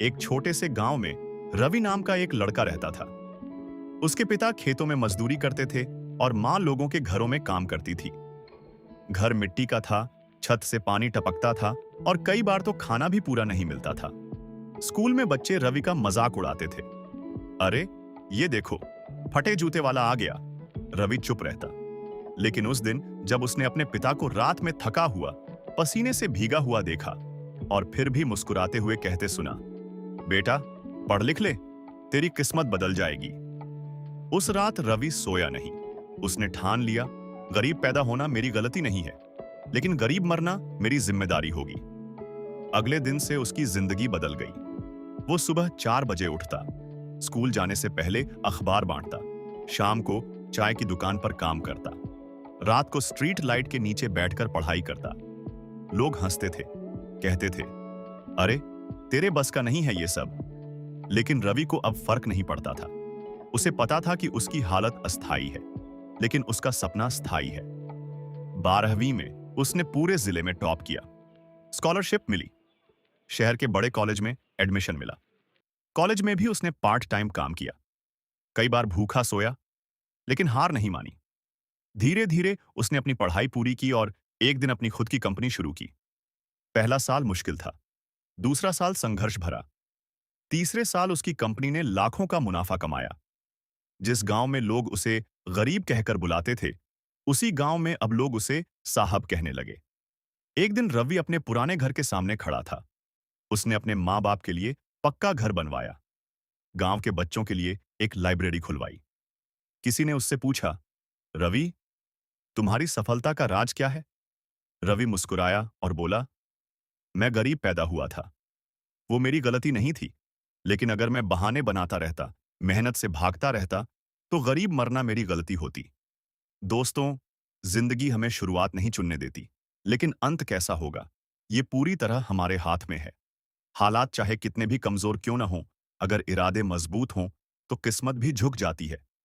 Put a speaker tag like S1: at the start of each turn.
S1: एक छोटे से गांव में रवि नाम का एक लड़का रहता था। उसके पिता खेतों में मजदूरी करते थे और माँ लोगों के घरों में काम करती थी। घर मिट्टी का था, छत से पानी टपकता था और कई बार तो खाना भी पूरा नहीं मिलता था। स्कूल में बच्चे रवि का मजाक उड़ाते थे। अरे, ये देखो, फटे जूते वाला आ गया। रवि चुप रहता। लेकिन उस दिन जब उसने अपने पिता को रात में थका हुआ, पसीने से भीगा हुआ देखा और फिर भी मुस्कुराते हुए कहते सुना, बेटा, पढ़ लिख ले, तेरी किस्मत बदल जाएगी। उस रात रवि सोया नहीं। उसने ठान लिया, गरीब पैदा होना मेरी गलती नहीं है, लेकिन गरीब मरना मेरी जिम्मेदारी होगी। अगले दिन से उसकी जिंदगी बदल गई। वो सुबह 4 बजे उठता, स्कूल जाने से पहले अखबार बांटता, शाम को चाय की दुकान पर काम करता, रात को स्ट्रीट लाइट के नीचे बैठकर पढ़ाई करता। लोग हंसते थे, कहते थे, अरे, तेरे बस का नहीं है ये सब। लेकिन रवि को अब फर्क नहीं पड़ता था। उसे पता था कि उसकी हालत अस्थाई है, लेकिन उसका सपना स्थायी है। 12वीं में उसने पूरे जिले में टॉप किया। स्कॉलरशिप मिली, शहर के बड़े कॉलेज में एडमिशन मिला। कॉलेज में भी उसने पार्ट टाइम काम किया। कई बार भूखा सोया, लेकिन हार नहीं मानी। धीरे धीरे उसने अपनी पढ़ाई पूरी की और एक दिन अपनी खुद की कंपनी शुरू की। पहला साल मुश्किल था, दूसरा साल संघर्ष भरा, तीसरे साल उसकी कंपनी ने लाखों का मुनाफा कमाया। जिस गांव में लोग उसे गरीब कहकर बुलाते थे, उसी गांव में अब लोग उसे साहब कहने लगे। एक दिन रवि अपने पुराने घर के सामने खड़ा था। उसने अपने माँ बाप के लिए पक्का घर बनवाया, गांव के बच्चों के लिए एक लाइब्रेरी खुलवाई। किसी ने उससे पूछा, रवि, तुम्हारी सफलता का राज क्या है? रवि मुस्कुराया और बोला, मैं गरीब पैदा हुआ था। वो मेरी गलती नहीं थी, लेकिन अगर मैं बहाने बनाता रहता, मेहनत से भागता रहता, तो गरीब मरना मेरी गलती होती। दोस्तों, जिंदगी हमें शुरुआत नहीं चुनने देती, लेकिन अंत कैसा होगा, ये पूरी तरह हमारे हाथ में है। हालात चाहे कितने भी कमजोर क्यों न हों, अगर इरादे मजबूत हों, तो किस्मत भी झुक जाती है।